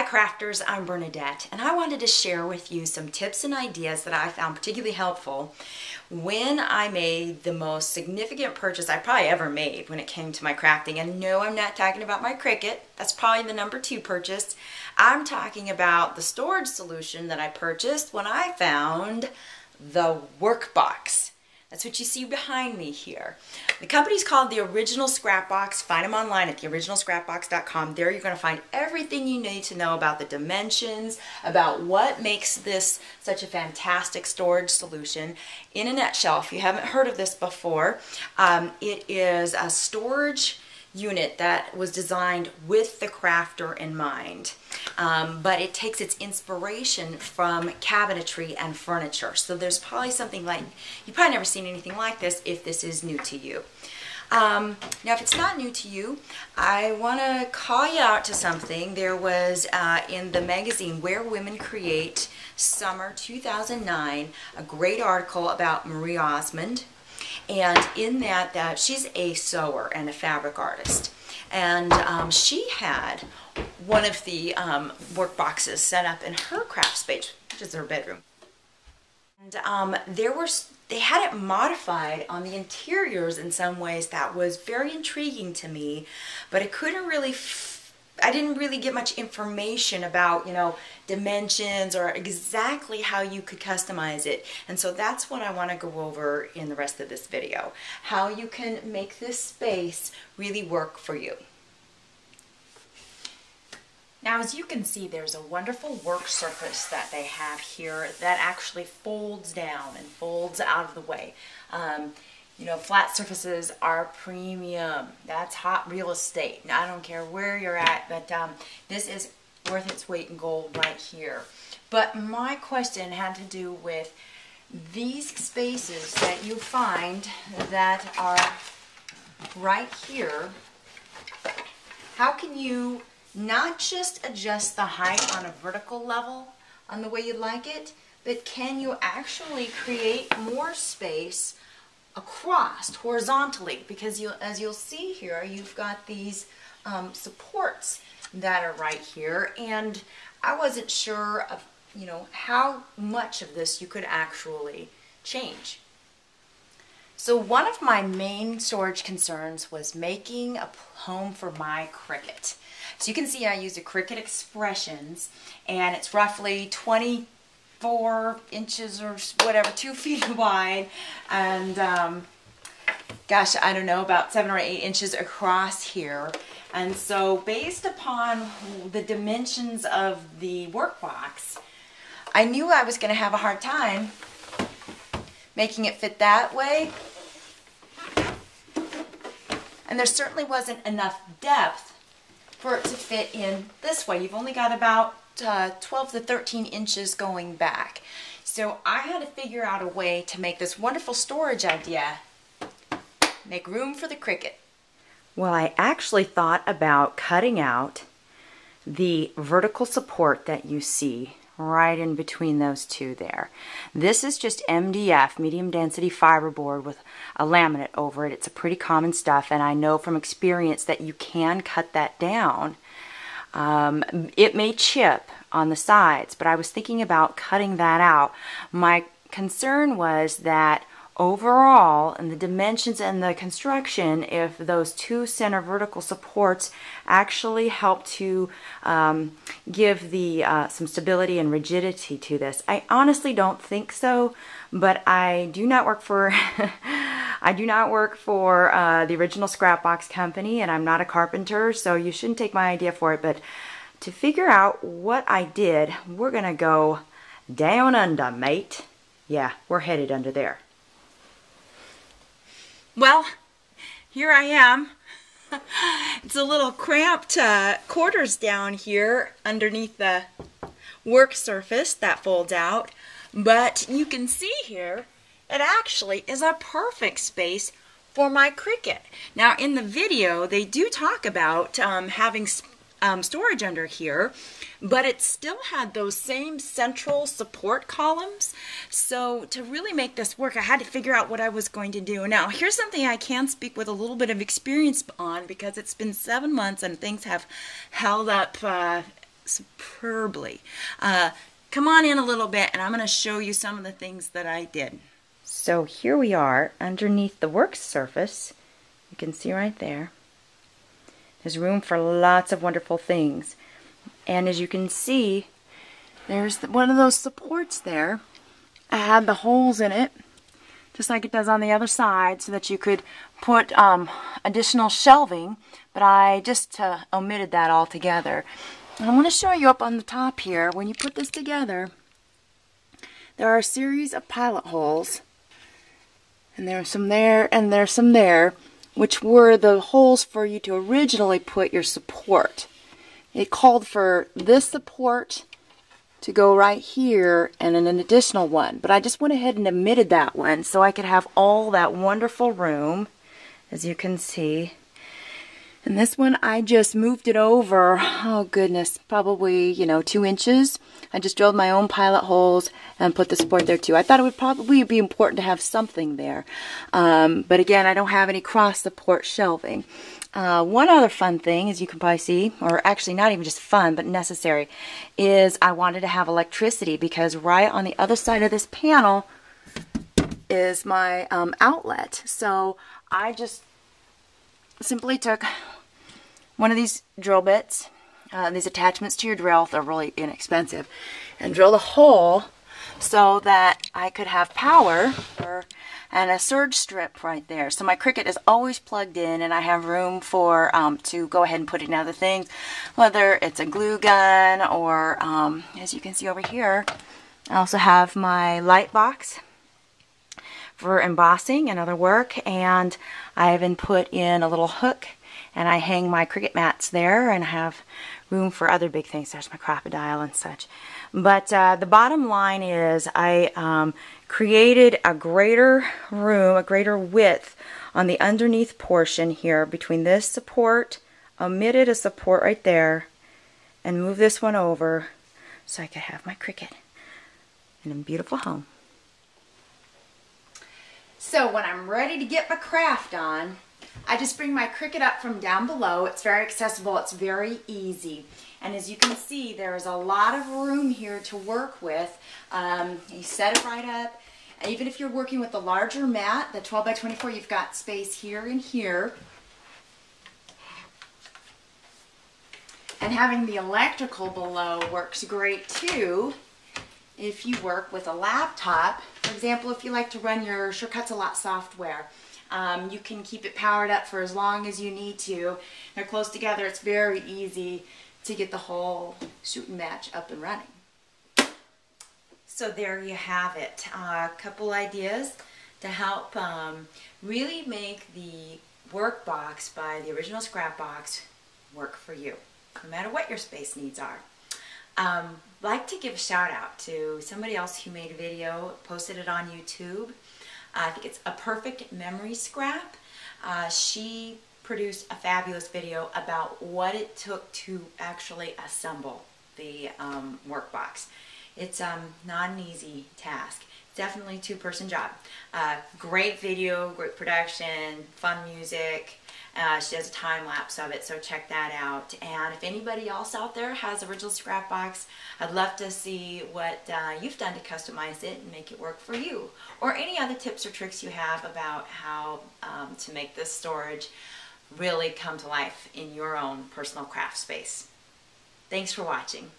crafters, I'm Bernadette, and I wanted to share with you some tips and ideas that I found particularly helpful when I made the most significant purchase I probably ever made when it came to my crafting. And no, I'm not talking about my Cricut. That's probably the number 2 purchase. I'm talking about the storage solution that I purchased when I found the Workbox. That's what you see behind me here. The company's called The Original Scrapbox. Find them online at theoriginalscrapbox.com. There you're going to find everything you need to know about the dimensions, about what makes this such a fantastic storage solution. In a nutshell, if you haven't heard of this before, it is a storage unit that was designed with the crafter in mind, but it takes its inspiration from cabinetry and furniture. So there's probably something like, you've probably never seen anything like this if this is new to you. Now if it's not new to you, I want to call you out to something. There was in the magazine Where Women Create, summer 2009, a great article about Marie Osmond. And in that, she's a sewer and a fabric artist. And she had one of the work boxes set up in her craft space, which is her bedroom. And they had it modified on the interiors in some ways that was very intriguing to me, but I didn't really get much information about, dimensions or exactly how you could customize it. And so that's what I want to go over in the rest of this video. How you can make this space really work for you. Now, as you can see, there's a wonderful work surface that they have here that actually folds down and folds out of the way. Flat surfaces are premium. That's hot real estate. Now, I don't care where you're at, but this is worth its weight in gold right here. But my question had to do with these spaces that you find that are right here. How can you not just adjust the height on a vertical level on the way you like it, but can you actually create more space across horizontally? Because as you'll see here, you've got these supports that are right here, and I wasn't sure of how much of this you could actually change. So one of my main storage concerns was making a home for my Cricut. So you can see I use a Cricut Expressions, and it's roughly 24 inches or whatever, 2 feet wide, and gosh, I don't know, about 7 or 8 inches across here. And so based upon the dimensions of the workbox, I knew I was going to have a hard time making it fit that way. And there certainly wasn't enough depth for it to fit in this way. You've only got about 12 to 13 inches going back. So I had to figure out a way to make this wonderful storage idea make room for the Cricut. Well, I actually thought about cutting out the vertical support that you see right in between those two there. This is just MDF, medium density fiberboard, with a laminate over it. It's a pretty common stuff, and I know from experience that you can cut that down. It may chip on the sides, but I was thinking about cutting that out. My concern was that overall, in the dimensions and the construction, if those 2 center vertical supports actually help to give the some stability and rigidity to this. I honestly don't think so, but I do not work for I do not work for the Original Scrapbox company, and I'm not a carpenter, so you shouldn't take my idea for it. But to figure out what I did, we're gonna go down under, mate. Yeah, we're headed under there. Well, here I am. It's a little cramped quarters down here underneath the work surface that folds out, but you can see here it actually is a perfect space for my Cricut. Now in the video they do talk about having storage under here, but it still had those same central support columns. So to really make this work, I had to figure out what I was going to do. Now here's something I can speak with a little bit of experience on, because it's been 7 months and things have held up superbly. Come on in a little bit and I'm going to show you some of the things that I did. So here we are underneath the work surface. You can see right there. There's room for lots of wonderful things. And as you can see, there's one of those supports there. I had the holes in it, just like it does on the other side, so that you could put additional shelving, but I just omitted that altogether. And I want to show you up on the top here, when you put this together, there are a series of pilot holes, and there's some there, and there's some there, which were the holes for you to originally put your support. It called for this support to go right here and an additional one, but I just went ahead and omitted that one so I could have all that wonderful room, as you can see. And this one I just moved it over, oh goodness, probably 2 inches. I just drilled my own pilot holes and put the support there too. I thought it would probably be important to have something there, but again, I don't have any cross support shelving. One other fun thing, as you can probably see, or actually not even just fun, but necessary, is I wanted to have electricity, because right on the other side of this panel is my outlet. So I just simply took one of these drill bits, these attachments to your drill, they're really inexpensive, and drilled a hole so that I could have power and a surge strip right there. So my Cricut is always plugged in, and I have room for to go ahead and put in other things, whether it's a glue gun or, as you can see over here, I also have my light box for embossing and other work, and I even put in a little hook, and I hang my Cricut mats there, and I have room for other big things. There's my crocodile and such. But the bottom line is I created a greater room, a greater width on the underneath portion here between this support, omitted a support right there, and moved this one over so I could have my Cricut in a beautiful home. So when I'm ready to get my craft on, I just bring my Cricut up from down below. It's very accessible, it's very easy. And as you can see, there is a lot of room here to work with. You set it right up. Even if you're working with the larger mat, the 12 by 24, you've got space here and here. And having the electrical below works great too if you work with a laptop. For example, if you like to run your Cricut software. You can keep it powered up for as long as you need to. They're close together. It's very easy to get the whole shoot and match up and running. So there you have it. A couple ideas to help really make the workbox by the original Scrapbox work for you, no matter what your space needs are. Like to give a shout out to somebody else who made a video, posted it on YouTube. I think it's A Perfect Memory Scrap. She produced a fabulous video about what it took to actually assemble the workbox. It's not an easy task. Definitely a two-person job. Great video, great production, fun music. She does a time lapse of it, so check that out. And if anybody else out there has original Scrapbox, I'd love to see what you've done to customize it and make it work for you. Or any other tips or tricks you have about how to make this storage really come to life in your own personal craft space. Thanks for watching.